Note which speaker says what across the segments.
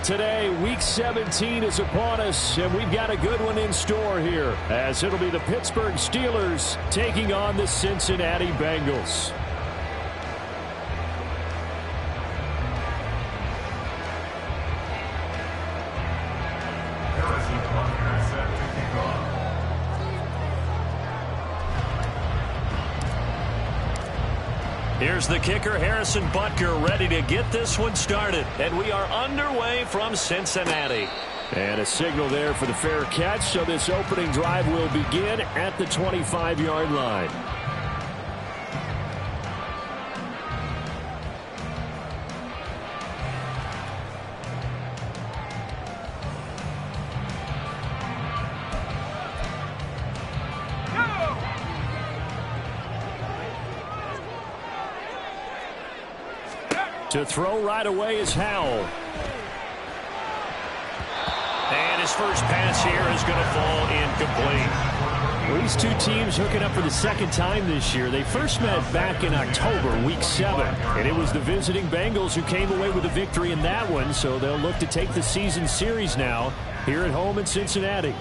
Speaker 1: Today, Week 17 is upon us, and we've got a good one in store here, as it'll be the Pittsburgh Steelers taking on the Cincinnati Bengals.
Speaker 2: Here's the kicker, Harrison Butker, ready to get this one started. And we are underway from Cincinnati.
Speaker 1: And a signal there for the fair catch, so this opening drive will begin at the 25-yard line. To throw right away is Howell.
Speaker 2: And his first pass here is going to fall incomplete.
Speaker 1: Well, these two teams hooking up for the second time this year. They first met back in October, Week 7. And it was the visiting Bengals who came away with a victory in that one. So they'll look to take the season series now here at home in Cincinnati.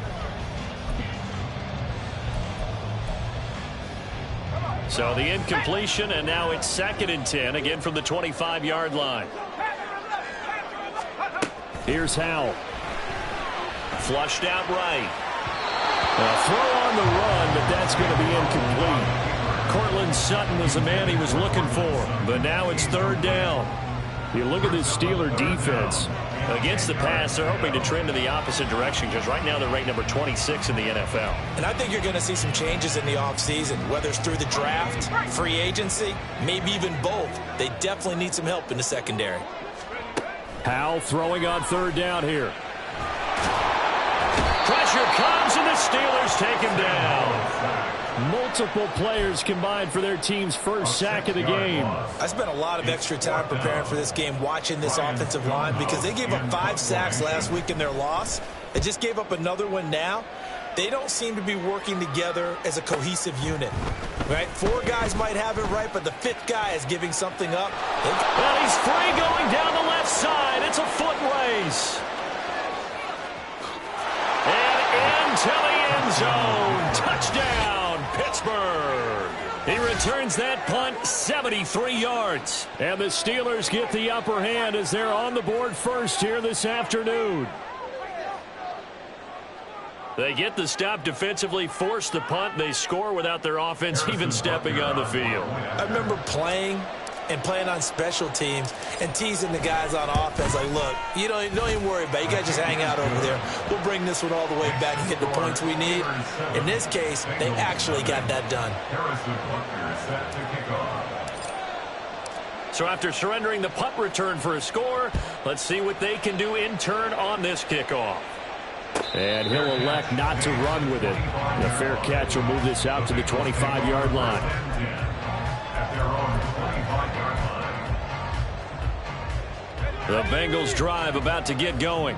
Speaker 2: So the incompletion, and now it's 2nd and 10, again from the 25-yard line.
Speaker 1: Here's Howell.
Speaker 2: Flushed out right.
Speaker 1: A throw on the run, but that's going to be incomplete. Cortland Sutton was the man he was looking for, but now it's 3rd down. You look at this Steeler defense.
Speaker 2: Against the pass, they're hoping to trend in the opposite direction because right now they're ranked number 26 in the NFL.
Speaker 3: And I think you're going to see some changes in the offseason, whether it's through the draft, free agency, maybe even both. They definitely need some help in the secondary.
Speaker 1: Howell throwing on 3rd down here.
Speaker 2: Pressure comes, and the Steelers take him down.
Speaker 1: Multiple players combined for their team's first sack of the game.
Speaker 3: I spent a lot of extra time preparing for this game, watching this offensive line, because they gave up 5 sacks last week in their loss. They just gave up another one now. They don't seem to be working together as a cohesive unit. Right? 4 guys might have it right, but the 5th guy is giving something up.
Speaker 2: Well, he's free going down the left side. It's a foot race. And into the end zone. Touchdown, Pittsburgh. He returns that punt 73 yards.
Speaker 1: And the Steelers get the upper hand as they're on the board first here this afternoon.
Speaker 2: They get the stop defensively, force the punt. They score without their offense even stepping on the field.
Speaker 3: I remember playing on special teams and teasing the guys on offense like, look, you don't even worry about it. You guys just hang out over there. We'll bring this one all the way back and get the points we need. In this case, they actually got that done.
Speaker 2: So after surrendering the punt return for a score, let's see what they can do in turn on this kickoff.
Speaker 1: And he'll elect not to run with it. The fair catch will move this out to the 25-yard line.
Speaker 2: The Bengals drive about to get going.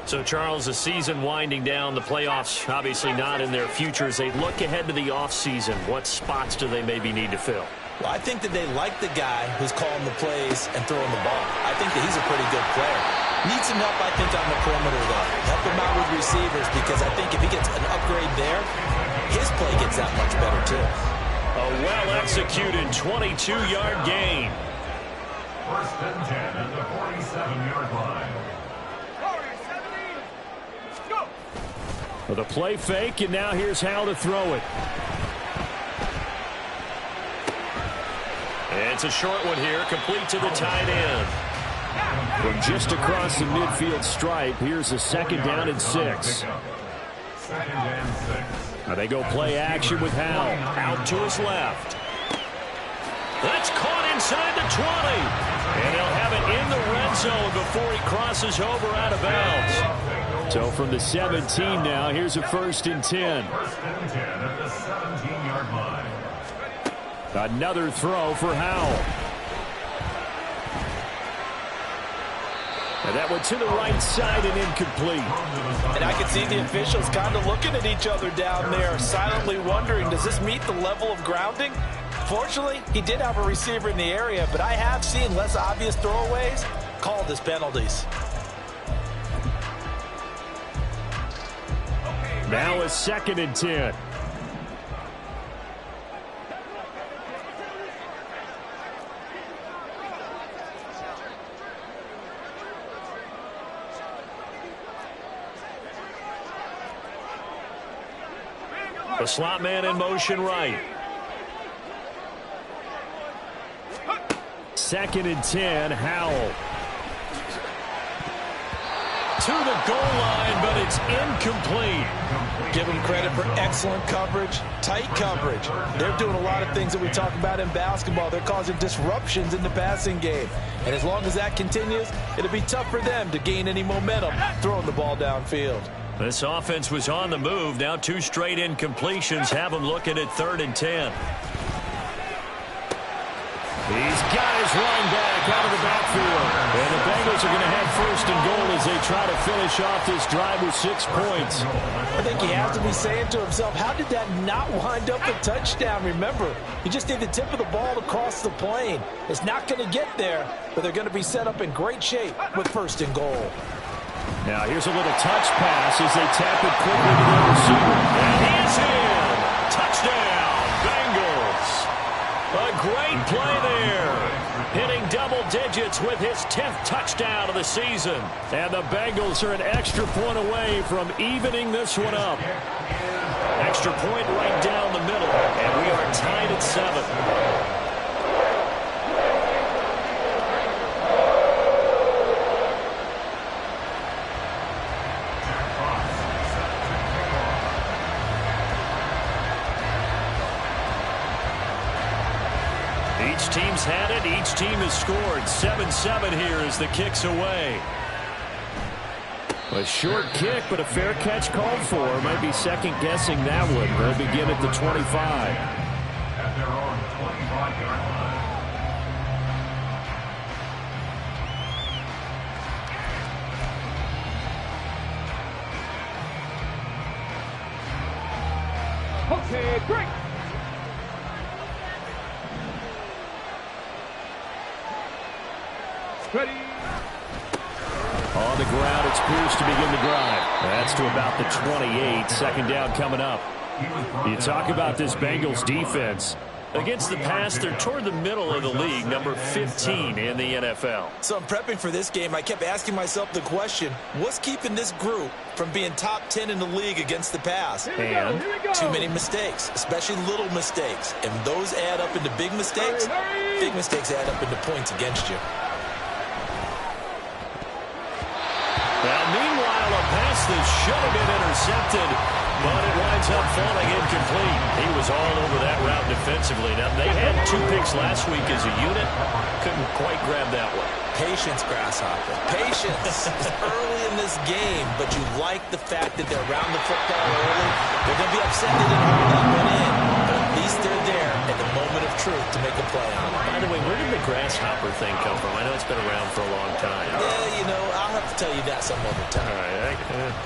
Speaker 2: So, Charles, the season winding down, the playoffs obviously not in their future. As they look ahead to the offseason, what spots do they maybe need to fill?
Speaker 3: Well, I think that they like the guy who's calling the plays and throwing the ball. I think that he's a pretty good player. Needs some help, I think, on the perimeter, though. Help him out with receivers, because I think if he gets an upgrade there, his play gets that much better, too.
Speaker 2: A well-executed 22-yard gain.
Speaker 4: 1st and 10 at the 47-yard line.
Speaker 1: Well, the play fake, and now here's how to throw it.
Speaker 2: And it's a short one here, complete to the tight end.
Speaker 1: From just across the midfield stripe, here's a 2nd down and 6.
Speaker 4: 2nd and 6.
Speaker 1: Now they go play action with Howell.
Speaker 2: Out to his left. That's caught inside the 20. And he'll have it in the red zone before he crosses over out of bounds.
Speaker 1: So from the 17 now, here's a 1st and 10.
Speaker 4: 1st and 10 at the 17-yard line.
Speaker 1: Another throw for Howell. And that one to the right side and incomplete.
Speaker 3: And I can see the officials kind of looking at each other down there, silently wondering, does this meet the level of grounding? Fortunately, he did have a receiver in the area, but I have seen less obvious throwaways called as penalties.
Speaker 1: Now a 2nd and 10.
Speaker 2: The slot man in motion right.
Speaker 1: 2nd and 10, Howell.
Speaker 2: To the goal line, but it's incomplete.
Speaker 3: Give them credit for excellent coverage, tight coverage. They're doing a lot of things that we talk about in basketball. They're causing disruptions in the passing game. And as long as that continues, it'll be tough for them to gain any momentum throwing the ball downfield.
Speaker 2: This offense was on the move. Now 2 straight incompletions have them looking at 3rd and 10.
Speaker 1: He's got his run back out of the backfield. And the Bengals are going to have 1st and goal as they try to finish off this drive with 6 points.
Speaker 3: I think he has to be saying to himself, how did that not wind up a touchdown? Remember, he just did the tip of the ball across the plane. It's not going to get there, but they're going to be set up in great shape with 1st and goal.
Speaker 1: Now here's a little touch pass as they tap it quickly to the receiver.
Speaker 2: And he's in. Touchdown, Bengals. A great play there. Hitting double digits with his 10th touchdown of the season.
Speaker 1: And the Bengals are an extra point away from evening this one up.
Speaker 2: Extra point right down the middle. And we are tied at 7. Each team's had it. Each team has scored. 7-7 here as the kick's away.
Speaker 1: A short kick, but a fair catch called for. Might be second-guessing that one. They'll begin at the 25.
Speaker 4: At their own 25-yard line.
Speaker 5: Okay, great. Ready.
Speaker 1: On the ground, it's Pierce to begin the drive. That's to about the 28. 2nd down coming up. You talk about this Bengals defense.
Speaker 2: Against the pass, they're toward the middle of the league, number 15 in the NFL.
Speaker 3: So I'm prepping for this game. I kept asking myself the question, what's keeping this group from being top 10 in the league against the pass?
Speaker 1: And
Speaker 3: too many mistakes, especially little mistakes. And those add up into big mistakes. Big mistakes add up into points against you.
Speaker 2: Now, meanwhile, a pass that should have been intercepted, but it winds up falling incomplete. He was all over that route defensively. Now, they had 2 picks last week as a unit. Couldn't quite grab that one.
Speaker 3: Patience, Grasshopper. Patience. It's early in this game, but you like the fact that they're around the football early. They're going to be upset they didn't hold that one in, but at least they're there at the moment of truth to make a play on it.
Speaker 2: By the way, where did the grasshopper thing come from? I know it's been around for a long time.
Speaker 3: Yeah, you know, I'll have to tell you that some other time.
Speaker 2: All right,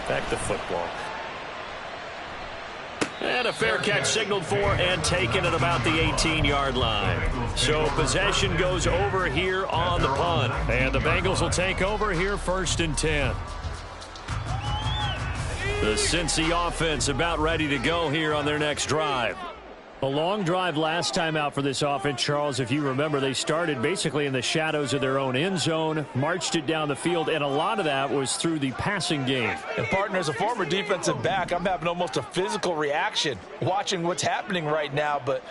Speaker 2: back to football. And a fair catch signaled for and taken at about the 18-yard line. So possession goes over here on the punt. And the Bengals will take over here 1st and 10. The Cincy offense about ready to go here on their next drive.
Speaker 1: a long drive last time out for this offense, Charles. If you remember, they started basically in the shadows of their own end zone, marched it down the field, and a lot of that was through the passing game.
Speaker 3: And, partner, as a former defensive back, I'm having almost a physical reaction watching what's happening right now. But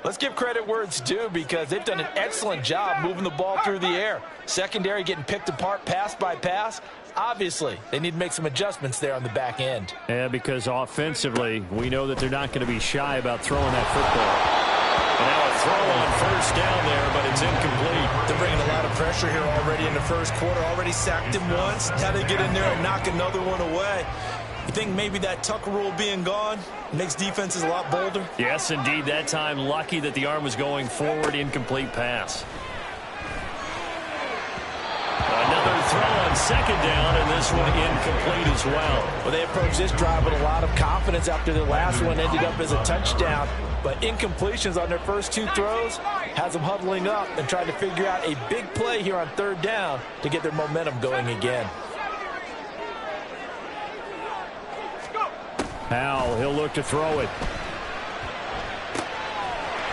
Speaker 3: let's give credit where it's due, because they've done an excellent job moving the ball through the air. Secondary getting picked apart pass by pass. Obviously, they need to make some adjustments there on the back end.
Speaker 1: Yeah, because offensively, we know that they're not going to be shy about throwing that football.
Speaker 2: And now a throw on first down there, but it's incomplete.
Speaker 3: They're bringing a lot of pressure here already in the first quarter. Already sacked him once. Now they get in there and knock another one away. You think maybe that Tucker rule being gone makes defenses a lot bolder?
Speaker 2: Yes, indeed. That time, lucky that the arm was going forward. Incomplete pass. Another throw on second down, and this one incomplete as well.
Speaker 3: Well, they approached this drive with a lot of confidence after the last one ended up as a touchdown. But incompletions on their first two throws has them huddling up and trying to figure out a big play here on third down to get their momentum going again.
Speaker 1: Powell, he'll look to throw it.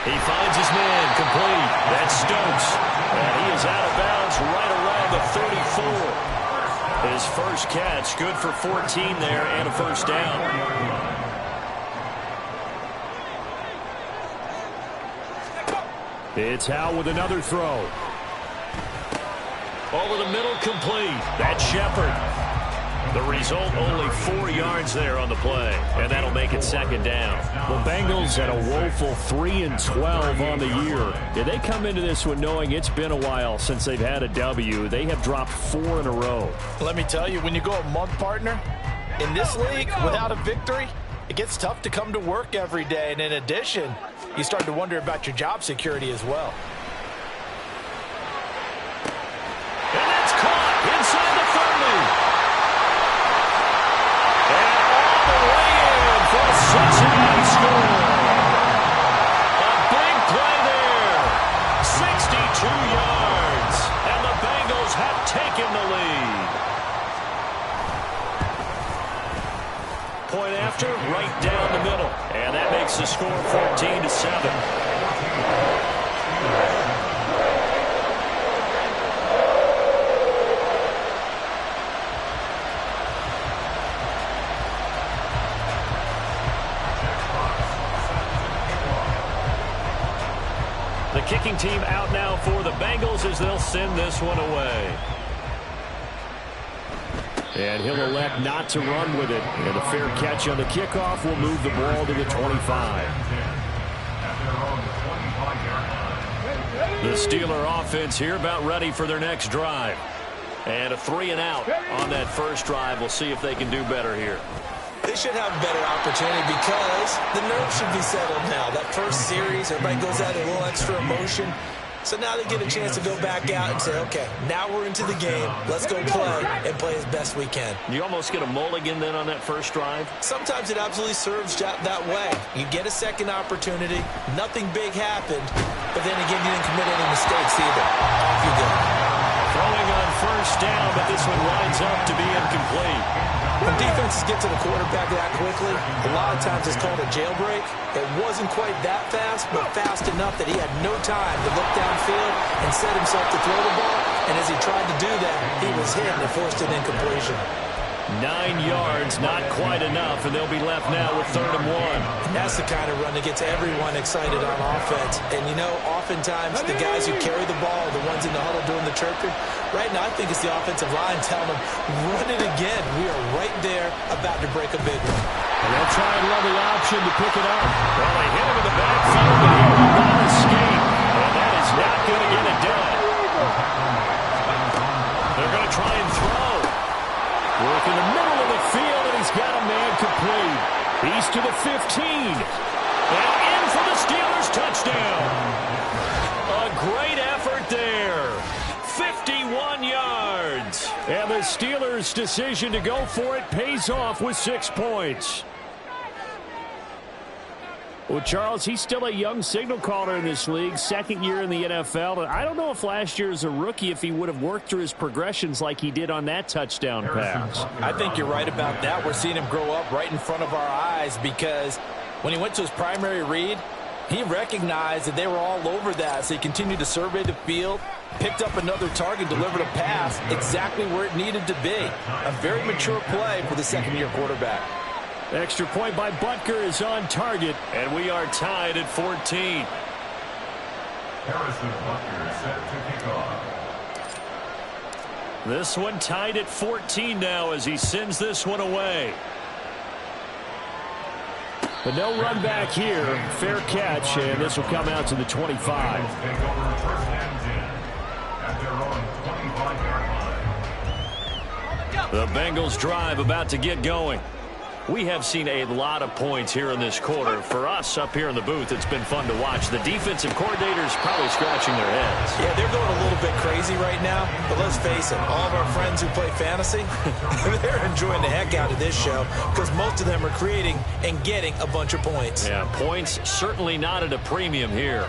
Speaker 2: He finds his man complete. That's Stokes. And he is out of bounds right around the 34. His first catch, good for 14 there and a first down.
Speaker 1: It's Howell with another throw.
Speaker 2: Over the middle, complete. That's Shepard. The result, only 4 yards there on the play, and that'll make it second down.
Speaker 1: The Bengals had a woeful 3-12 on the year. Yeah, they come into this one knowing it's been a while since they've had a W. They have dropped 4 in a row.
Speaker 3: Let me tell you, when you go a month, partner, in this league, without a victory, it gets tough to come to work every day. And in addition, you start to wonder about your job security as well.
Speaker 2: And that's caught inside the 30. For a Cincinnati score. A big play there. 62 yards. And the Bengals have taken the lead. Point after, right down the middle. And that makes the score 14-7. The kicking team out now for the Bengals as they'll send this one away.
Speaker 1: And he'll elect not to run with it. And a fair catch on the kickoff will move the ball to the 25.
Speaker 2: The Steeler offense here about ready for their next drive. And a 3-and-out on that first drive. We'll see if they can do better here.
Speaker 3: They should have a better opportunity because the nerves should be settled now. That first series, everybody goes out with a little extra emotion. So now they get a chance to go back out and say, okay, now we're into the game. Let's go play and play as best we can.
Speaker 2: You almost get a mulligan then on that first drive?
Speaker 3: Sometimes it absolutely serves that way. You get a second opportunity. Nothing big happened. But then again, you didn't commit any mistakes either. Off you go.
Speaker 2: Throwing on first down, but this one winds up to be incomplete.
Speaker 3: When defenses get to the quarterback that quickly, a lot of times it's called a jailbreak. It wasn't quite that fast, but fast enough that he had no time to look downfield and set himself to throw the ball. And as he tried to do that, he was hit and forced an incompletion.
Speaker 2: 9 yards, not quite enough, and they'll be left now with 3rd and 1.
Speaker 3: That's the kind of run that gets everyone excited on offense. And, you know, oftentimes the guys who carry the ball are the ones in the huddle doing the chirping. Right now, I think it's the offensive line telling them, run it again. We are right there about to break a big one.
Speaker 1: And they'll try and run the option to pick it up.
Speaker 2: Well, they hit him in the backfield, but he will not escape. And that is not going to get it done. They're going to try and throw.
Speaker 1: Work in the middle of the field, and he's got a man complete. He's to the 15.
Speaker 2: And in for the Steelers' touchdown. A great effort there. 51 yards.
Speaker 1: And the Steelers' decision to go for it pays off with 6 points. Well, Charles, he's still a young signal caller in this league, 2nd year in the NFL. And I don't know if last year as a rookie, if he would have worked through his progressions like he did on that touchdown pass.
Speaker 3: I think you're right about that. We're seeing him grow up right in front of our eyes because when he went to his primary read, he recognized that they were all over that. So he continued to survey the field, picked up another target, delivered a pass exactly where it needed to be. A very mature play for the 2nd-year quarterback.
Speaker 1: Extra point by Butker is on target.
Speaker 2: And we are tied at 14.
Speaker 4: Harrison Butker set to kick off.
Speaker 2: This one tied at 14 now as he sends this one away.
Speaker 1: But no run back here. Fair catch, and this will come out to the 25.
Speaker 4: Take over 1st and 10 at their own 25-yard line.
Speaker 2: The Bengals drive about to get going. We have seen a lot of points here in this quarter. For us up here in the booth, it's been fun to watch. The defensive coordinators probably scratching their heads.
Speaker 3: Yeah, they're going a little bit crazy right now. But let's face it, all of our friends who play fantasy, they're enjoying the heck out of this show because most of them are creating and getting a bunch of points.
Speaker 2: Yeah, points certainly not at a premium here.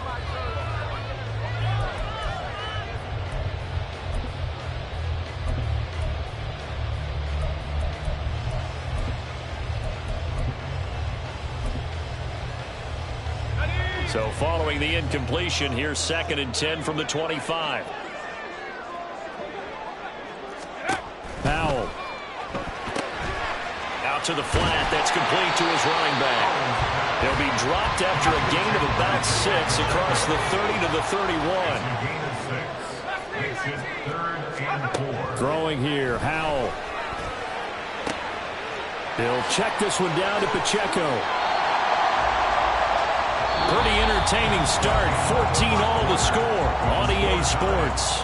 Speaker 2: So following the incompletion, here's 2nd and 10 from the 25.
Speaker 1: Powell.
Speaker 2: Out to the flat. That's complete to his running back. He'll be dropped after a gain of about 6 across the 30 to the 31.
Speaker 1: Throwing here, Howell. He'll check this one down to Pacheco. Pretty entertaining start. 14-all to score on EA Sports.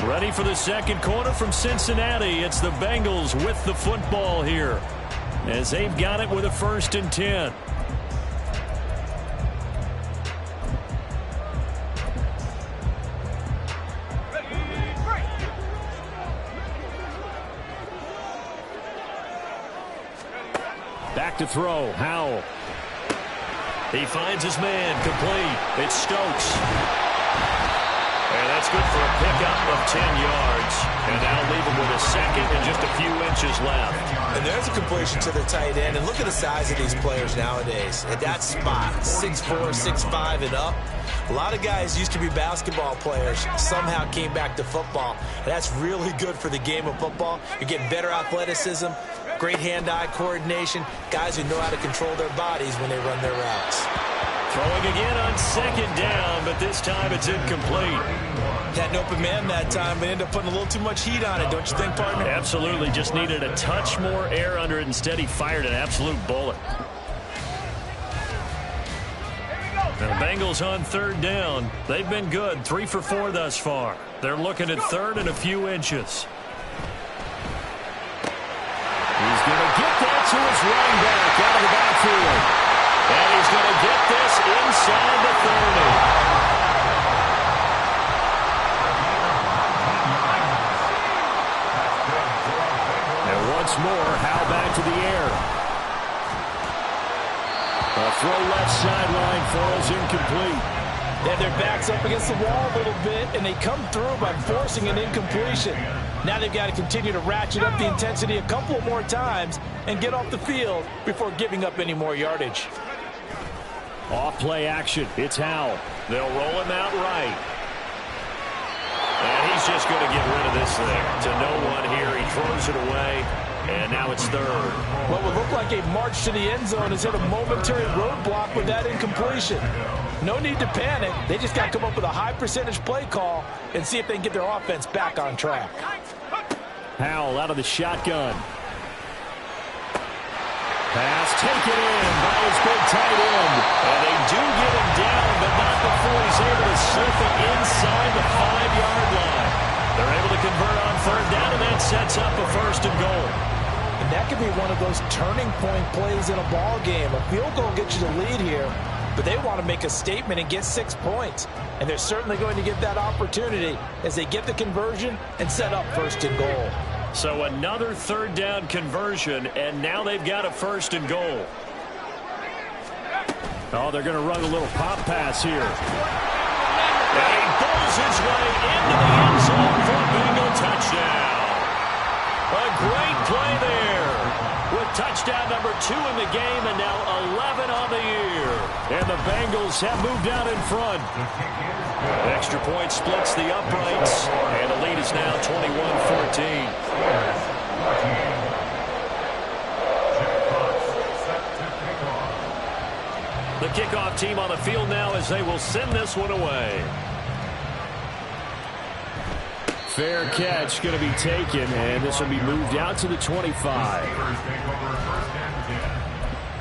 Speaker 1: Ready for the second quarter from Cincinnati. It's the Bengals with the football here, as they've got it with a 1st and 10. Back to throw, Howell.
Speaker 2: He finds his man, complete. It's Stokes. And that's good for a pickup of 10 yards. And now leave him with a 2nd and just a few inches left.
Speaker 3: And there's a completion to the tight end. And look at the size of these players nowadays. At that spot, 6'4", 6'5", and up. A lot of guys used to be basketball players, somehow came back to football. And that's really good for the game of football. You're getting better athleticism, great hand-eye coordination, guys who know how to control their bodies when they run their routes.
Speaker 2: Throwing again on 2nd down, but this time it's incomplete.
Speaker 3: Had an open man that time, but ended up putting a little too much heat on it, don't you think, partner?
Speaker 2: Absolutely. Just needed a touch more air under it. Instead, he fired an absolute bullet. And the Bengals on 3rd down. They've been good. 3 for 4 thus far. They're looking at 3rd and a few inches.
Speaker 1: He's going to get that to his running back out of the backfield.
Speaker 2: And he's going to get this inside the 30.
Speaker 1: And once more, Howe back to the air. A throw left sideline falls incomplete.
Speaker 3: They have their backs up against the wall a little bit, and they come through by forcing an incompletion. Now they've got to continue to ratchet up the intensity a couple more times and get off the field before giving up any more yardage.
Speaker 1: Off play action. It's Howell.
Speaker 2: They'll roll him out right. And he's just going to get rid of this thing. To no one here. He throws it away. And now it's 3rd.
Speaker 3: What would look like a march to the end zone has hit a momentary roadblock with that incompletion. No need to panic. They just got to come up with a high percentage play call and see if they can get their offense back on track.
Speaker 1: Howell out of the shotgun. Pass taken in by his big tight end.
Speaker 2: And they do get him down, but not before he's able to slip it inside the 5-yard line. They're able to convert on 3rd down, and that sets up a 1st and goal.
Speaker 3: And that could be one of those turning point plays in a ball game. A field goal gets you the lead here, but they want to make a statement and get 6 points. And they're certainly going to get that opportunity as they get the conversion and set up 1st and goal.
Speaker 2: So another 3rd down conversion, and now they've got a 1st and goal.
Speaker 1: Oh, they're going to run a little pop pass here.
Speaker 2: And he pulls his way into the end zone for a Bengal touchdown. A great play there with touchdown number 2 in the game and now 11 on the year.
Speaker 1: And the Bengals have moved out in front.
Speaker 2: Extra point splits the uprights, and the lead is now 21-14. The kickoff team on the field now as they will send this one away.
Speaker 1: Fair catch going to be taken, and this will be moved out to the 25.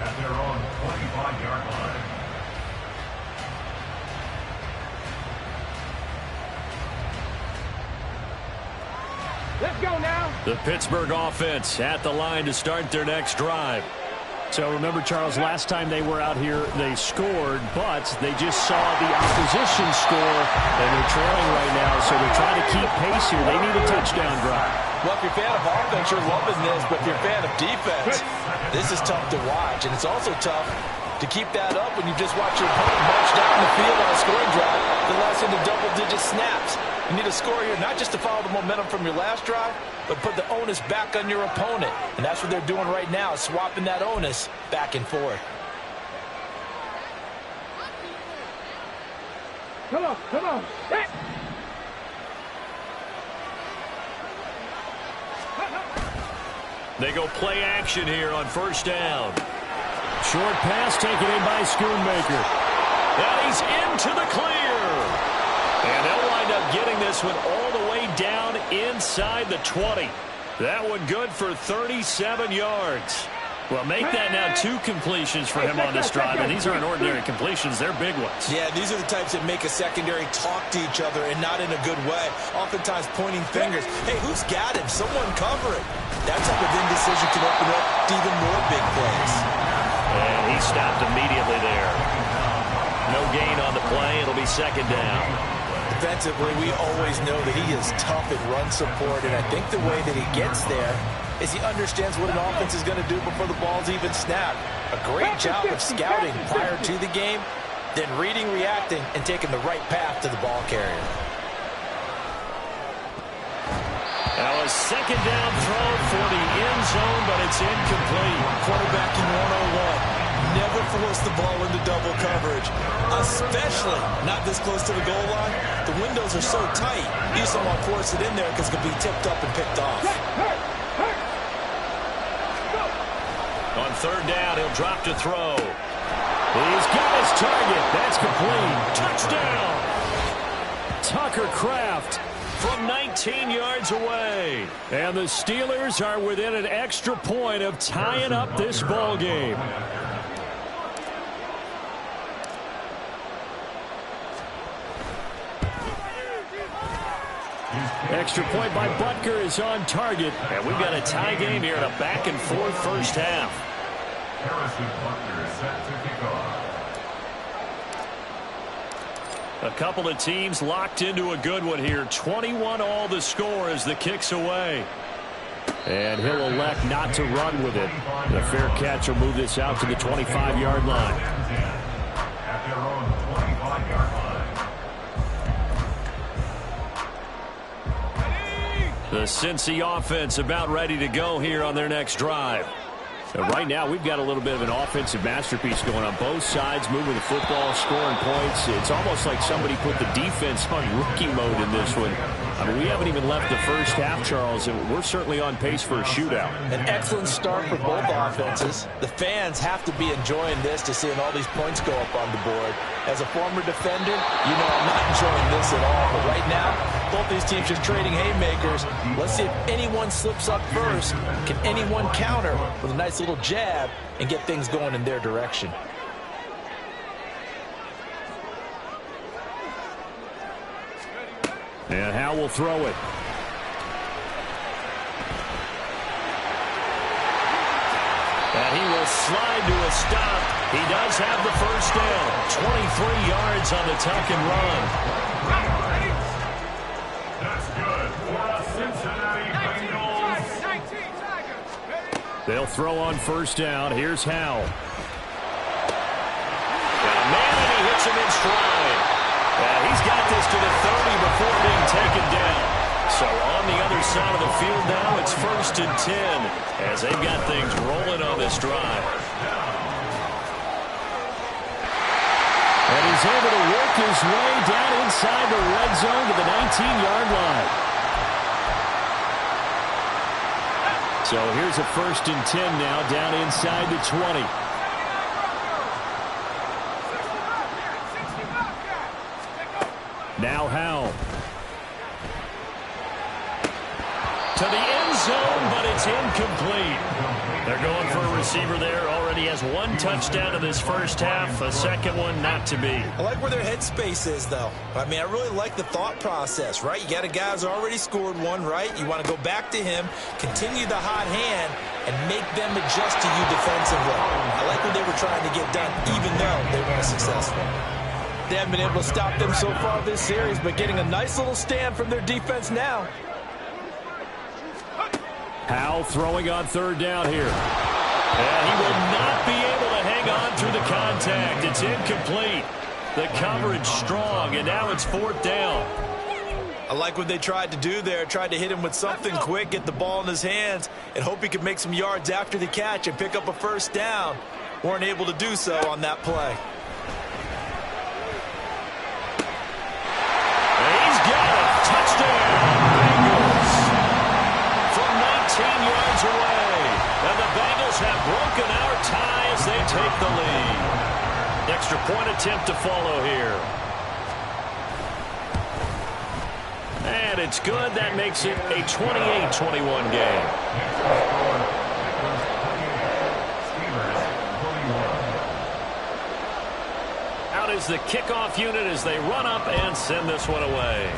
Speaker 4: At their own 25-yard line.
Speaker 5: Let's go now.
Speaker 1: The Pittsburgh offense at the line to start their next drive. So remember, Charles, last time they were out here, they scored, but they just saw the opposition score, and they're trailing right now, so they're trying to keep pace here. They need a touchdown drive.
Speaker 3: Well, if you're a fan of offense, you're loving this, but if you're a fan of defense, this is tough to watch, and it's also tough to keep that up when you just watch your opponent march down the field on a scoring drive that lasts into double-digit snaps. You need a score here, not just to follow the momentum from your last drive, but put the onus back on your opponent. And that's what they're doing right now, swapping that onus back and forth.
Speaker 5: Come on, come on. Hit.
Speaker 2: They go play action here on first down.
Speaker 1: Short pass taken in by Schoonmaker.
Speaker 2: And he's into the clear. And they'll wind up getting this one all the way down inside the 20. That one good for 37 yards. Well, make that now 2 completions for him on this drive, and these aren't ordinary completions. They're big ones.
Speaker 3: Yeah, these are the types that make a secondary talk to each other and not in a good way. Oftentimes pointing fingers. Hey, who's got him? Someone cover it. That type of indecision can open up to even more big plays.
Speaker 2: And he stopped immediately there. No gain on the play. It'll be second down.
Speaker 3: Defensively, we always know that he is tough in run support, and I think the way that he gets there is he understands what an offense is going to do before the ball's even snapped. A great job of scouting prior to the game, then reading, reacting, and taking the right path to the ball carrier.
Speaker 2: Now a second down throw for the end zone, but it's incomplete.
Speaker 3: Quarterbacking 101. Never force the ball into double coverage, especially not this close to the goal line. The windows are so tight, you just don't want to force it in there because it could be tipped up and picked off.
Speaker 2: On third down, he'll drop to throw.
Speaker 1: He's got his target. That's complete.
Speaker 2: Touchdown!
Speaker 1: Tucker Kraft.
Speaker 2: From 19 yards away.
Speaker 1: And the Steelers are within an extra point of tying up this ball game. Extra point by Butker is on target.
Speaker 2: And we've got a tie game here in a back-and-forth first half.
Speaker 4: Harrison Butker set to kick off.
Speaker 2: A couple of teams locked into a good one here. 21 all the score as the kick's away.
Speaker 1: And he'll elect not to run with it. The fair catch will move this out to the 25-yard line.
Speaker 4: At their own 25-yard line.
Speaker 2: The Cincy offense about ready to go here on their next drive.
Speaker 1: Right now, we've got a little bit of an offensive masterpiece going on both sides, moving the football, scoring points. It's almost like somebody put the defense on rookie mode in this one. I mean, we haven't even left the first half, Charles, and we're certainly on pace for a shootout.
Speaker 3: An excellent start for both offenses. The fans have to be enjoying this to seeing all these points go up on the board. As a former defender, you know I'm not enjoying this at all. But right now, both these teams just trading haymakers. Let's see if anyone slips up first. Can anyone counter with a nice little jab and get things going in their direction?
Speaker 1: And Howe will throw it.
Speaker 2: And he will slide to a stop. He does have the first down. 23 yards on the tuck and run.
Speaker 4: That's good for a Cincinnati Bengals.
Speaker 1: They'll throw on first down. Here's Howe.
Speaker 2: Man, and he hits him in stride. He's got this to the 30 before being taken down. So on the other side of the field now, it's 1st and 10 as they've got things rolling on this drive.
Speaker 1: And he's able to work his way down inside the red zone to the 19-yard line. So here's a 1st and 10 now down inside the 20. Now Howe.
Speaker 2: To the end zone, but it's incomplete. They're going for a receiver there. Already has 1 touchdown in this first half. A second one not to be.
Speaker 3: I like where their headspace is, though. I mean, I really like the thought process, right? You got a guy who's already scored 1, right? You want to go back to him, continue the hot hand, and make them adjust to you defensively. I like what they were trying to get done, even though they weren't successful. They haven't been able to stop them so far this series, but getting a nice little stand from their defense now.
Speaker 1: Howe throwing on third down here.
Speaker 2: And he will not be able to hang on through the contact. It's incomplete. The coverage strong, and now it's 4th down.
Speaker 3: I like what they tried to do there. Tried to hit him with something quick, get the ball in his hands, and hope he could make some yards after the catch and pick up a first down. Weren't able to do so on that play.
Speaker 2: He's got it. Touchdown, Bengals. From 19 yards away. And the Bengals have broken our tie as they take the lead. Extra point attempt to follow here. And it's good. That makes it a 28-21 game. Out is the kickoff unit as they run up and send this one away.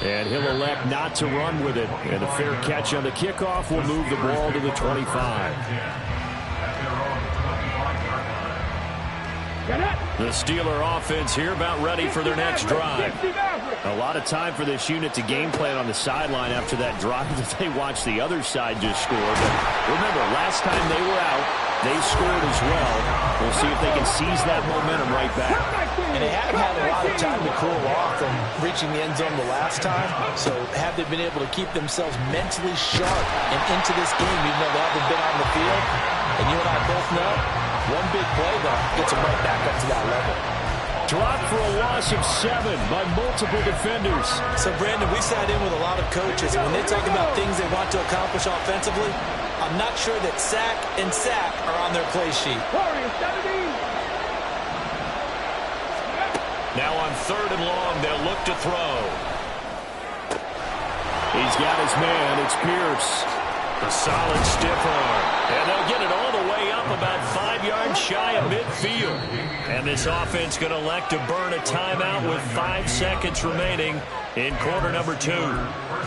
Speaker 1: And he'll elect not to run with it. And a fair catch on the kickoff will move the ball to the 25. The Steeler offense here about ready for their next drive. A lot of time for this unit to game plan on the sideline after that drive that they watched the other side just score. But remember, last time they were out, they scored as well. We'll see if they can seize that momentum right back.
Speaker 3: And they haven't had a lot of time to cool off from reaching the end zone the last time. So have they been able to keep themselves mentally sharp and into this game even though they haven't been on the field? And you and I both know, one big play, though, gets them right back up to that level.
Speaker 1: Dropped for a loss of 7 by multiple defenders.
Speaker 3: So, Brandon, we sat in with a lot of coaches, and when they talk about things they want to accomplish offensively, I'm not sure that sack and sack are on their play sheet.
Speaker 2: Now on 3rd and long, they'll look to throw.
Speaker 1: He's got his man. It's Pierce.
Speaker 2: A solid stiff arm. And they'll get it all the way up about 5 yards shy of midfield. And this offense going to elect to burn a timeout with 5 seconds remaining in quarter number 2.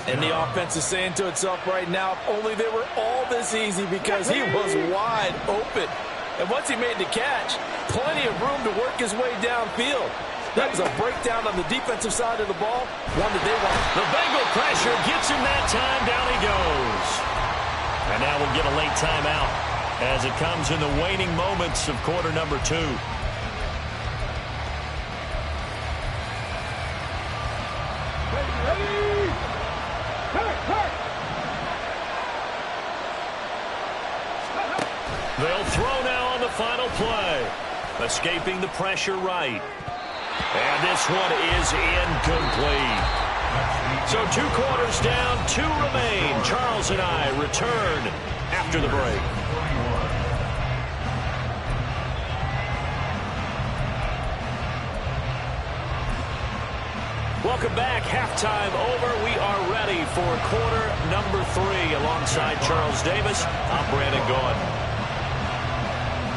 Speaker 3: And the offense is saying to itself right now, if only they were all this easy because he was wide open. And once he made the catch, plenty of room to work his way downfield. That was a breakdown on the defensive side of the ball, one that they want.
Speaker 2: The Bengal pressure gets him that time. Down he goes. And now we'll get a late timeout as it comes in the waning moments of quarter number 2. They'll throw now on the final play. Escaping the pressure right. And this one is incomplete. So 2 quarters down, 2 remain. Charles and I return after the break. Welcome back. Halftime over. We are ready for quarter number 3. Alongside Charles Davis, I'm Brandon Gaudin.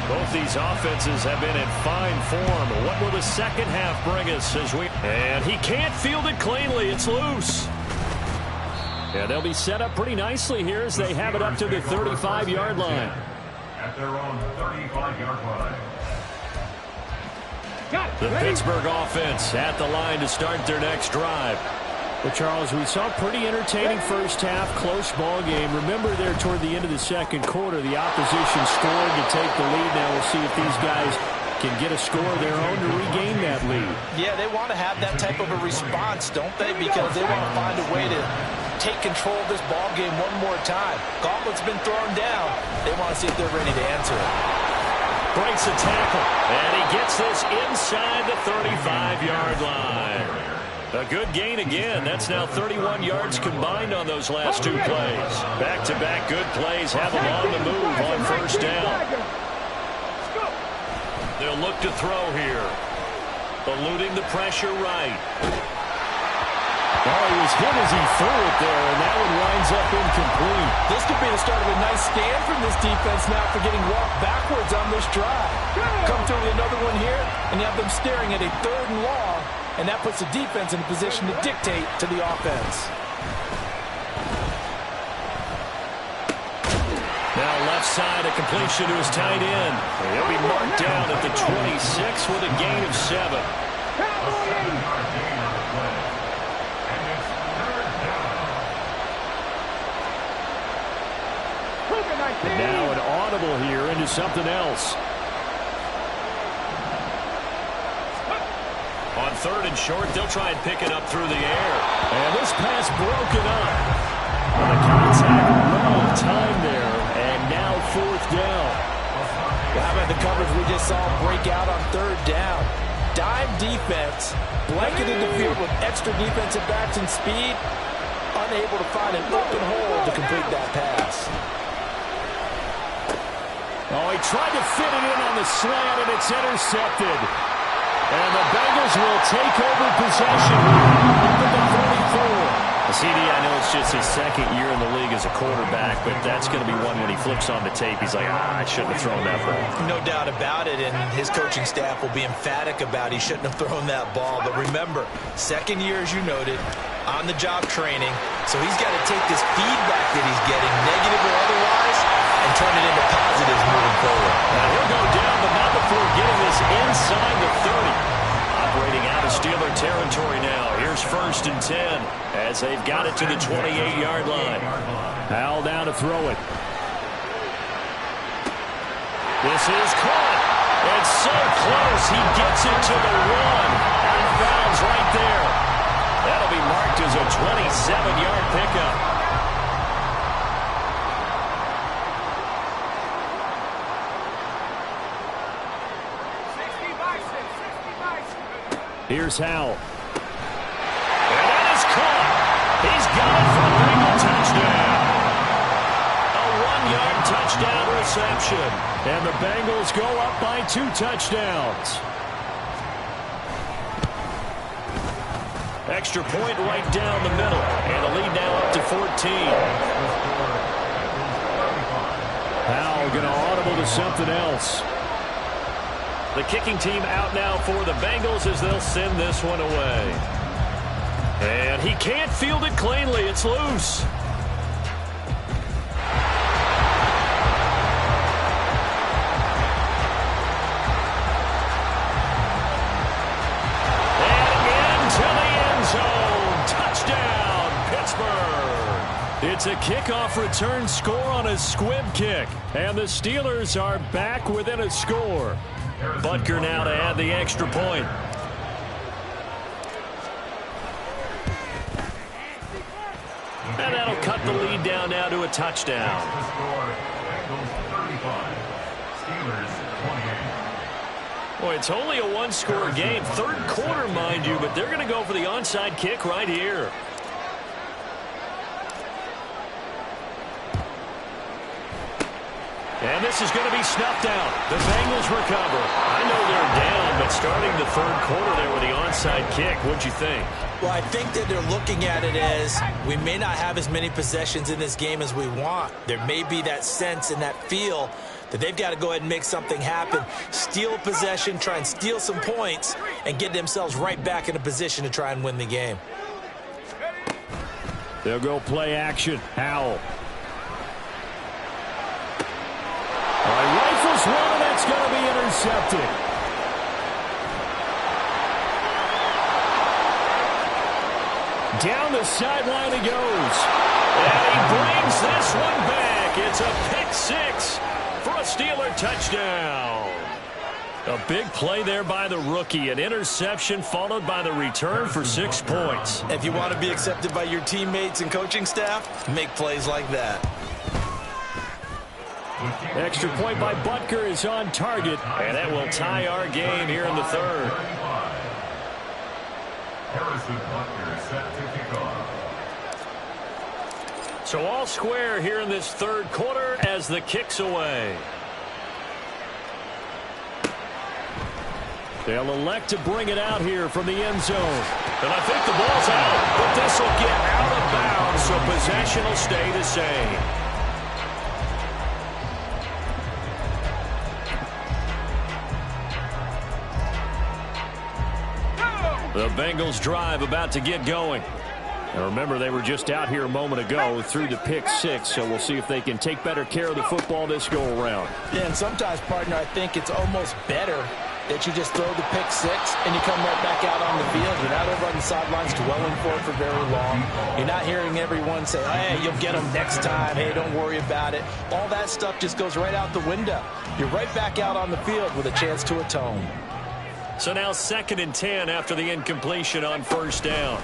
Speaker 2: Both these offenses have been in fine form. What will the second half bring us as we... And he can't field it cleanly. It's loose.
Speaker 1: Yeah, they'll be set up pretty nicely here as they have it up to the 35-yard line.
Speaker 4: At their own 35-yard line.
Speaker 2: The Pittsburgh offense at the line to start their next drive.
Speaker 1: Well, Charles, we saw a pretty entertaining first half, close ball game. Remember there toward the end of the second quarter, the opposition scored to take the lead. Now we'll see if these guys can get a score of their own to regain that lead.
Speaker 3: Yeah, they want to have that type of a response, don't they? Because they want to find a way to take control of this ball game one more time. Gauntlet's been thrown down. They want to see if they're ready to answer it.
Speaker 2: Breaks a tackle, and he gets this inside the 35-yard line. A good gain again. That's now 31 yards combined on those last 2 plays. Back-to-back good plays have them on the move on first down. They'll look to throw here. Eluding the pressure right.
Speaker 1: Oh, he was hit as he threw it there, and that one winds up incomplete.
Speaker 3: This could be the start of a nice stand from this defense now for getting walked backwards on this drive. Come through with another one here, and you have them staring at a 3rd and long, and that puts the defense in a position to dictate to the offense.
Speaker 2: Now left side, a completion to his tight end. He'll be marked down at the 26 with a gain of 7.
Speaker 1: And now an audible here into something else.
Speaker 2: On 3rd and short. They'll try and pick it up through the air.
Speaker 1: And this pass broken up. And the contact, no time there. And now 4th down.
Speaker 3: Well, how about the coverage we just saw break out on 3rd down? Dime defense, blanketed the field with extra defensive backs and speed, unable to find an open hole to complete that pass.
Speaker 1: Oh, he tried to fit it in on the slant, and it's intercepted. And the Bengals will take over possession up at the 44.
Speaker 2: CD, I know it's just his 2nd year in the league as a quarterback, but that's going to be one when he flips on the tape. He's like, I shouldn't have thrown that ball.
Speaker 3: No doubt about it, and his coaching staff will be emphatic about he shouldn't have thrown that ball. But remember, 2nd year, as you noted, on-the-job training, so he's got to take this feedback that he's getting, negative or otherwise, and turn it into positives moving forward.
Speaker 2: Now he'll go down, but not before getting this inside the 30. Operating out of Steeler territory now. Here's 1st and 10 as they've got it to the 28-yard line.
Speaker 1: Howell down to throw it.
Speaker 2: This is caught. It's so close. He gets it to the 1. Out of bounds right there. That'll be marked as a 27-yard pickup.
Speaker 1: Here's Howell.
Speaker 2: And that is caught. He's got it for a Bengal touchdown. A 1-yard touchdown reception.
Speaker 1: And the Bengals go up by 2 touchdowns.
Speaker 2: Extra point right down the middle. And the lead now up to 14.
Speaker 1: Howell going to audible to something else.
Speaker 2: The kicking team out now for the Bengals as they'll send this one away. And he can't field it cleanly. It's loose. And into the end zone. Touchdown, Pittsburgh.
Speaker 1: It's a kickoff return score on a squib kick. And the Steelers are back within a score.
Speaker 2: Butker now to add the extra point. And that'll cut the lead down now to a touchdown. Boy, it's only a 1-score game. 3rd quarter, mind you, but they're going to go for the onside kick right here. And this is going to be snuffed out. The Bengals recover. I know they're down, but starting the 3rd quarter there with the onside kick, what'd you think?
Speaker 3: Well, I think that they're looking at it as we may not have as many possessions in this game as we want. There may be that sense and that feel that they've got to go ahead and make something happen. Steal possession, try and steal some points, and get themselves right back in a position to try and win the game.
Speaker 1: They'll go play action. Howell. Rifles one, and that's going to be intercepted. Down the sideline he goes.
Speaker 2: And he brings this one back. It's a pick 6 for a Steeler touchdown. A big play there by the rookie. An interception followed by the return for 6 points.
Speaker 3: If you want to be accepted by your teammates and coaching staff, make plays like that.
Speaker 1: Extra point by Butker is on target.
Speaker 2: And that will tie our game here in the 3rd. So all square here in this 3rd quarter as the kick's away.
Speaker 1: They'll elect to bring it out here from the end zone.
Speaker 2: And I think the ball's out, but this will get out of bounds, so possession will stay the same. The Bengals drive about to get going.
Speaker 1: And remember, they were just out here a moment ago through the pick 6, so we'll see if they can take better care of the football this go-around.
Speaker 3: Yeah, and sometimes, partner, I think it's almost better that you just throw the pick 6 and you come right back out on the field. You're not over on the sidelines dwelling for it for very long. You're not hearing everyone say, hey, you'll get them next time. Hey, don't worry about it. All that stuff just goes right out the window. You're right back out on the field with a chance to atone.
Speaker 2: So now 2nd and 10 after the incompletion on 1st down.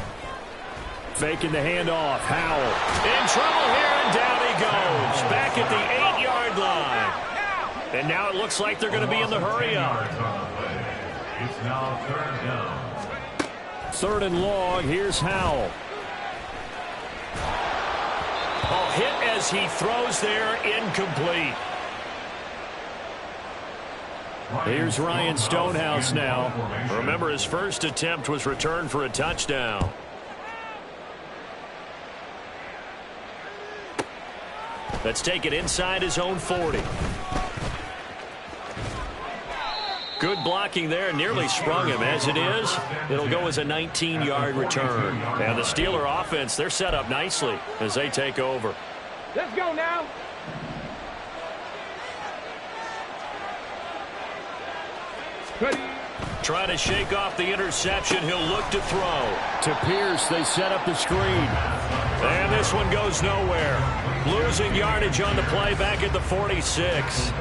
Speaker 1: Faking the handoff. Howell.
Speaker 2: In trouble here, and down he goes. Back at the 8-yard line. And now it looks like they're going to be in the hurry-up.
Speaker 4: It's now 3rd down.
Speaker 1: 3rd and long. Here's Howell.
Speaker 2: Oh, hit as he throws there, incomplete.
Speaker 1: Here's Ryan Stonehouse now.
Speaker 2: Remember, his first attempt was returned for a touchdown. Let's take it inside his own 40. Good blocking there. Nearly sprung him. As it is, it'll go as a 19-yard return. And the Steeler offense, they're set up nicely as they take over.
Speaker 5: Let's go now. Ready.
Speaker 2: Trying to shake off the interception. He'll look to throw.
Speaker 1: To Pierce, they set up the screen.
Speaker 2: And this one goes nowhere. Losing yardage on the play back at the 46.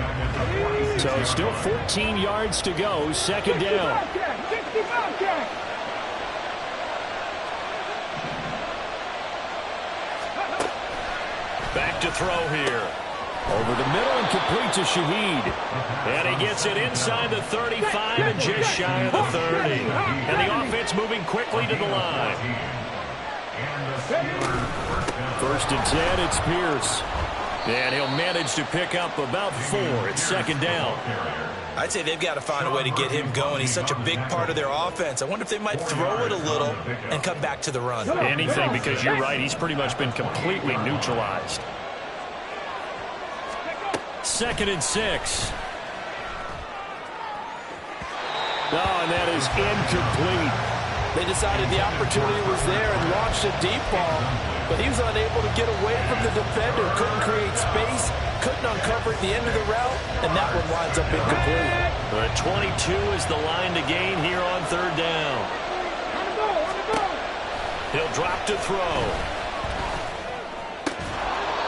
Speaker 1: So still 14 yards to go. 2nd down.
Speaker 2: Back to throw here.
Speaker 1: Over the middle and complete to Shaheed.
Speaker 2: And he gets it inside the 35 and just shy of the 30. And the offense moving quickly to the line.
Speaker 1: 1st and 10, it's Pierce.
Speaker 2: And he'll manage to pick up about 4. It's 2nd down.
Speaker 3: I'd say they've got to find a way to get him going. He's such a big part of their offense. I wonder if they might throw it a little and come back to the run.
Speaker 2: Anything, because you're right. He's pretty much been completely neutralized. 2nd and 6.
Speaker 1: Oh, and that is incomplete.
Speaker 6: They decided the opportunity was there and launched a deep ball, but he was unable to get away from the defender, couldn't create space, couldn't uncover at the end of the route, and that one winds up incomplete.
Speaker 2: But 22 is the line to gain here on 3rd down. He'll drop to throw.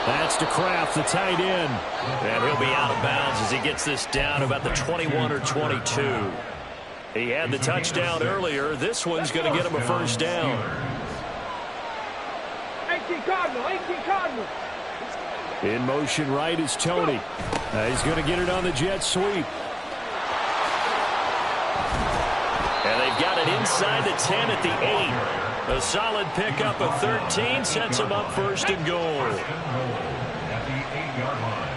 Speaker 1: That's to Kraft, the tight end.
Speaker 2: And he'll be out of bounds as he gets this down about the 21 or 22. He had the touchdown earlier. This one's going to get him a 1st down.
Speaker 5: 18 Cardinal, 18 Cardinal.
Speaker 1: In motion right is Tony. He's going to get it on the jet sweep.
Speaker 2: And they've got it inside the 10 at the 8. A solid pickup of 13 sets him up 1st and goal.
Speaker 4: At the 8-yard line.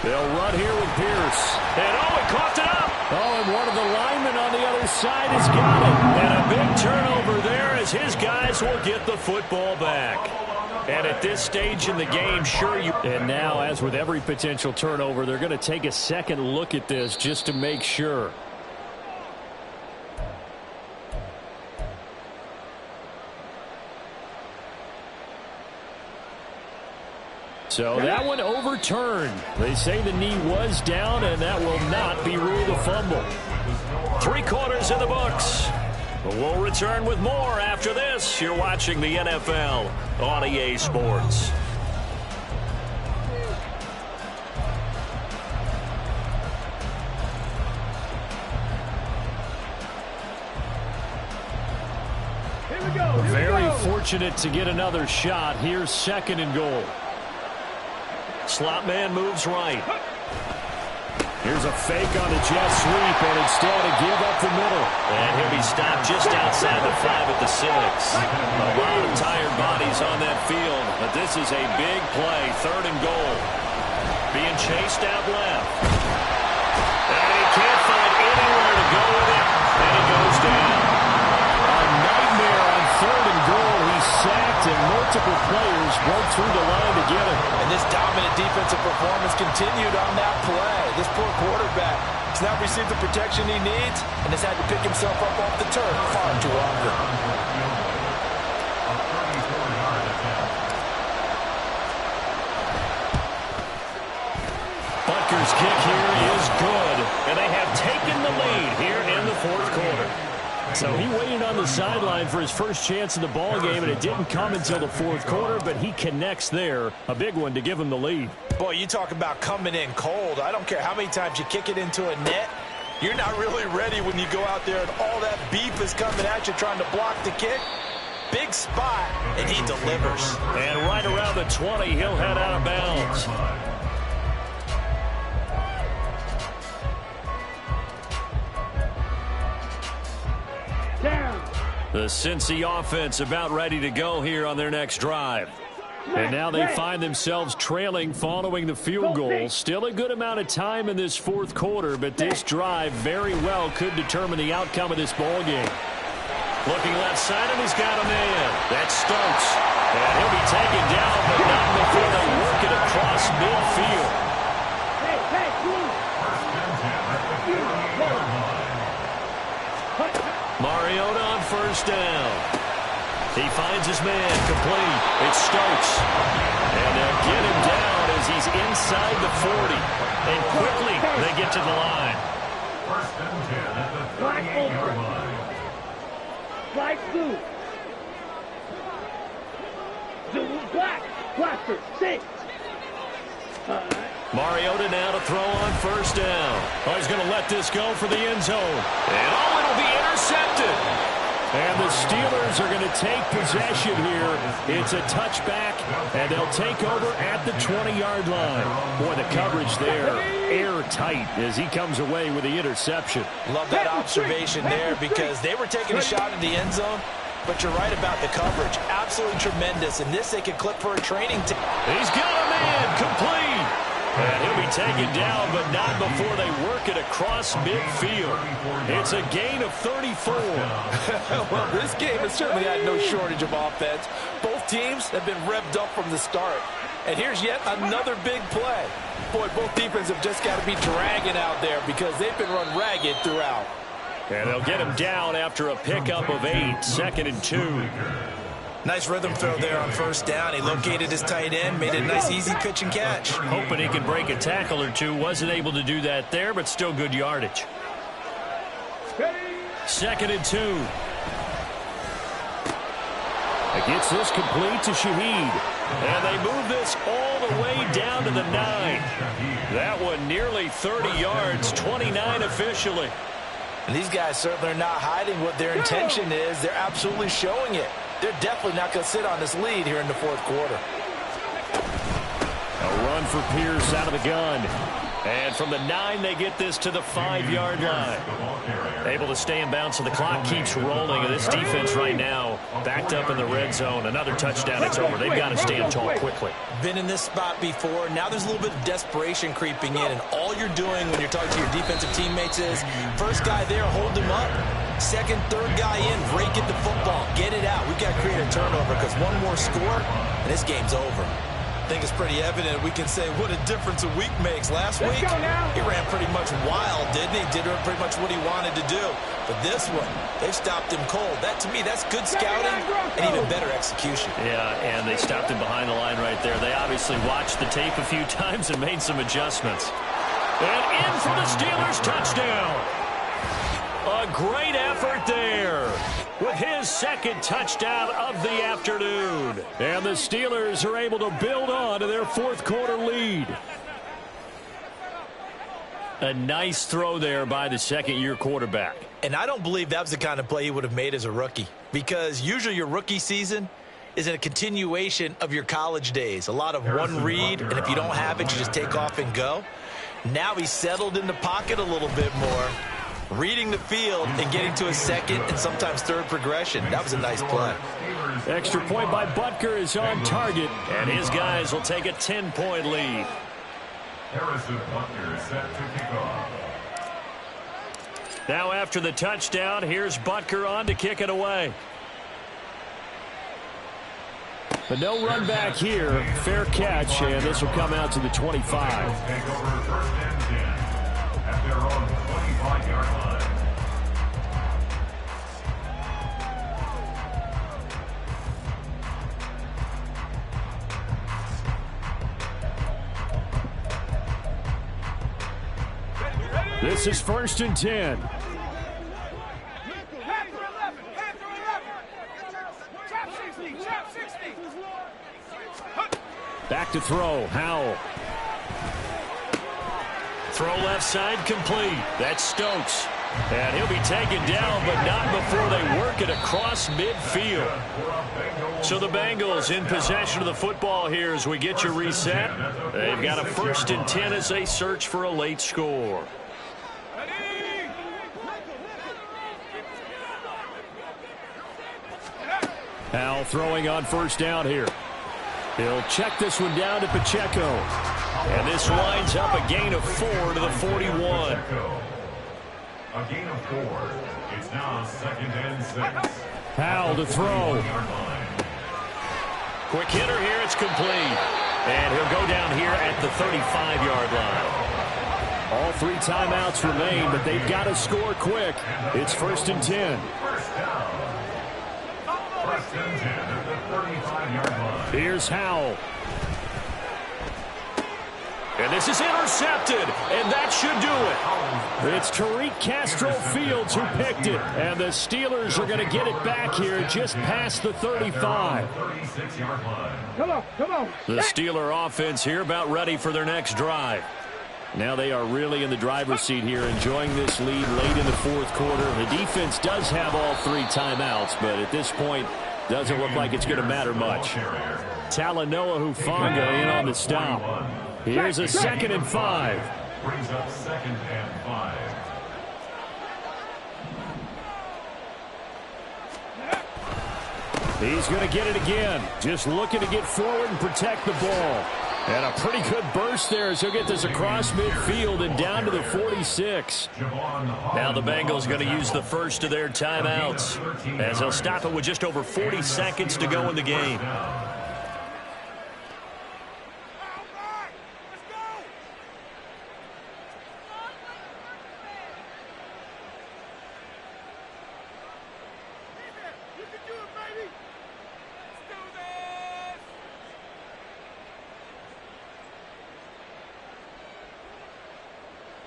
Speaker 1: They'll run here with Pierce.
Speaker 2: And he caught it up.
Speaker 1: Oh, and one of the linemen on the other side has got it.
Speaker 2: And a big turnover there as his guys will get the football back. And at this stage in the game, sure you...
Speaker 1: And now, as with every potential turnover, they're going to take a second look at this just to make sure. So that one overturned. They say the knee was down, and that will not be ruled a fumble.
Speaker 2: 3 quarters in the books. We'll return with more after this. You're watching the NFL on EA Sports.
Speaker 1: Very fortunate to get another shot. Here's 2nd and goal.
Speaker 2: Slot man moves right.
Speaker 1: Here's a fake on the jet sweep, and instead a give up the middle.
Speaker 2: And he'll be stopped just outside the 5 at the 6. A lot of tired bodies on that field, but this is a big play. 3rd and goal. Being chased out left. And he can't find anywhere to go with it, and he goes down.
Speaker 1: A nightmare on 3rd and goal. He's sacked, and multiple players broke through the line to get him.
Speaker 6: And this dominant defensive performance continued on that play. This poor quarterback has not received the protection he needs and has had to pick himself up off the turf far too often.
Speaker 2: Butker's kick here is good, and they have taken the lead here in the 4th quarter.
Speaker 1: So he waited on the sideline for his first chance in the ball game, and it didn't come until the fourth quarter, but he connects there. A big one to give him the lead.
Speaker 3: Boy, you talk about coming in cold. I don't care how many times you kick it into a net. You're not really ready when you go out there and all that beef is coming at you trying to block the kick. Big spot, and he delivers.
Speaker 1: And right around the 20, he'll head out of bounds.
Speaker 5: Down.
Speaker 1: The Cincy offense about ready to go here on their next drive. And now they find themselves trailing following the field goal. Still a good amount of time in this fourth quarter, but this drive very well could determine the outcome of this ball game. Looking left side, and he's got a man. That's Stokes. And he'll be taken down, but not before they work it across midfield. Mariota on first down. He finds his man complete. It's Stokes. And they'll get him down as he's inside the 40. And quickly they get to the line.
Speaker 4: First and 10 at the 38-yard line.
Speaker 5: Flag blue. Blue, black. Blaster, 6.
Speaker 1: Mariota now to throw on first down. Oh, he's going to let this go for the end zone. And oh, it'll be intercepted. And the Steelers are going to take possession here. It's a touchback, and they'll take over at the 20-yard line. Boy, the coverage there, airtight as he comes away with the interception.
Speaker 3: Love that observation there because they were taking a shot at the end zone, but you're right about the coverage. Absolutely tremendous. And this they could clip for a training team.
Speaker 1: He's got a man complete. And he'll be taken down, but not before they work it across midfield. It's a gain of 34.
Speaker 6: Well, this game has certainly had no shortage of offense. Both teams have been revved up from the start. And here's yet another big play. Boy, both defenses have just got to be dragging out there because they've been run ragged throughout.
Speaker 1: And they'll get him down after a pickup of 8, 2nd and 2.
Speaker 3: Nice rhythm throw there on first down. He located his tight end, made it a nice easy pitch and catch.
Speaker 1: Hoping he could break a tackle or two. Wasn't able to do that there, but still good yardage. 2nd and 2. It gets this complete to Shaheed. And they move this all the way down to the 9. That one nearly 30 yards, 29 officially.
Speaker 3: And these guys certainly are not hiding what their intention is. They're absolutely showing it. They're definitely not going to sit on this lead here in the fourth quarter.
Speaker 1: A run for Pierce out of the gun. And from the 9, they get this to the 5-yard line. Able to stay in bounds, so the clock keeps rolling. And this defense right now backed up in the red zone. Another touchdown, it's over. They've got to stand tall quickly.
Speaker 3: Been in this spot before. Now there's a little bit of desperation creeping in. And all you're doing when you're talking to your defensive teammates is, first guy there, hold him up. Second, third guy in, break it the football. Get it out. We've got to create a turnover because one more score, and this game's over. I think it's pretty evident we can say what a difference a week makes. Last week, he ran pretty much wild, didn't he? Did pretty much what he wanted to do. But this one, they've stopped him cold. That, to me, that's good scouting and even better execution.
Speaker 1: Yeah, and they stopped him behind the line right there. They obviously watched the tape a few times and made some adjustments. And in for the Steelers touchdown. A great effort there with his second touchdown of the afternoon. And the Steelers are able to build on to their fourth quarter lead. A nice throw there by the second-year quarterback.
Speaker 3: And I don't believe that was the kind of play he would have made as a rookie, because usually your rookie season is a continuation of your college days. A lot of one read, and if you don't have it, you just take off and go. Now he's settled in the pocket a little bit more, reading the field and getting to a second and sometimes third progression. That was a nice play.
Speaker 1: Extra point by Butker is on target, and his guys will take a 10-point lead.
Speaker 4: Harrison Butker set to kick off.
Speaker 1: Now after the touchdown, here's Butker on to kick it away. But no run back here. Fair catch, and this will come out to the 25.
Speaker 4: Take over first and 10 at their own 25-yard line.
Speaker 1: This is 1st and 10. Back to throw, Howell.
Speaker 2: Throw left side complete. That's Stokes. And he'll be taken down, but not before they work it across midfield. So the Bengals in possession of the football here as we get you reset. They've got a 1st and 10 as they search for a late score.
Speaker 1: Howell throwing on 1st down here. He'll check this one down to Pacheco.
Speaker 2: And this winds up a gain of 4 to the 41.
Speaker 4: A gain of 4. It's now 2nd and 6.
Speaker 1: Howell to throw.
Speaker 2: Quick hitter here. It's complete. And he'll go down here at the 35-yard line.
Speaker 1: All 3 timeouts remain, but they've got to score quick. It's 1st and 10.
Speaker 4: First down. 1st and 10 at the 35-yard line.
Speaker 1: Here's Howell.
Speaker 2: And this is intercepted, and that should do it.
Speaker 1: It's Tariq Castro-Fields who picked it, and the Steelers are going to get it back here just past the 35.
Speaker 4: 36-yard line.
Speaker 5: Come on.
Speaker 2: The Steeler offense here about ready for their next drive.
Speaker 1: Now they are really in the driver's seat here, enjoying this lead late in the 4th quarter. The defense does have all 3 timeouts, but at this point, doesn't look like it's going to matter much. Talanoa Hufanga in on the stop. Here's a 2nd and 5.
Speaker 4: Brings up 2nd and 5.
Speaker 1: He's going to get it again. Just looking to get forward and protect the ball. And a pretty good burst there as he'll get this across midfield and down to the 46.
Speaker 2: Now the Bengals going to use the first of their timeouts as they'll stop it with just over 40 seconds to go in the game.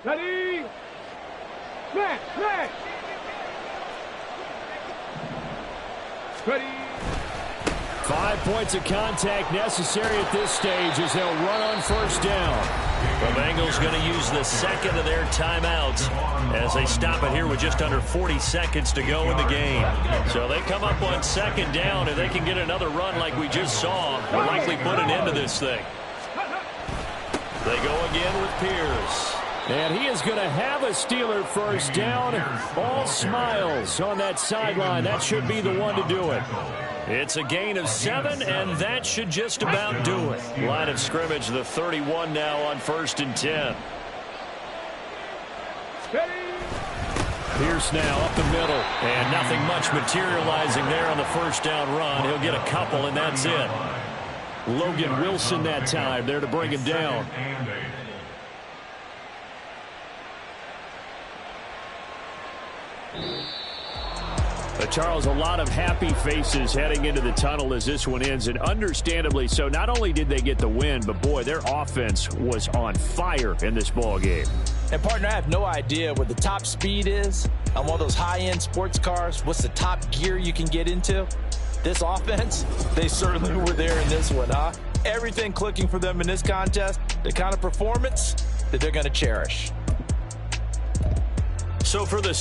Speaker 5: Ready? Smash! Ready?
Speaker 1: 5 points of contact necessary at this stage as they'll run on 1st down.
Speaker 2: The Bengals going to use the 2nd of their timeouts as they stop it here with just under 40 seconds to go in the game. So they come up on 2nd down, and they can get another run like we just saw. Will likely put an end to this thing. They go again with Pierce.
Speaker 1: And he is going to have a Steeler 1st down. All smiles on that sideline. That should be the one to do it.
Speaker 2: It's a gain of 7, and that should just about do it. Line of scrimmage, the 31 now on 1st and 10.
Speaker 1: Pierce now up the middle.
Speaker 2: And nothing much materializing there on the 1st down run. He'll get a couple, and that's it.
Speaker 1: Logan Wilson that time there to bring him down. Charles, a lot of happy faces heading into the tunnel as this one ends, and understandably so. Not only did they get the win, but boy, their offense was on fire in this ball game.
Speaker 6: And partner, I have no idea what the top speed is on one of those high-end sports cars. What's the top gear you can get into? This offense, they certainly were there in this one, huh? Everything clicking for them in this contest, the kind of performance that they're going to cherish.
Speaker 2: So for the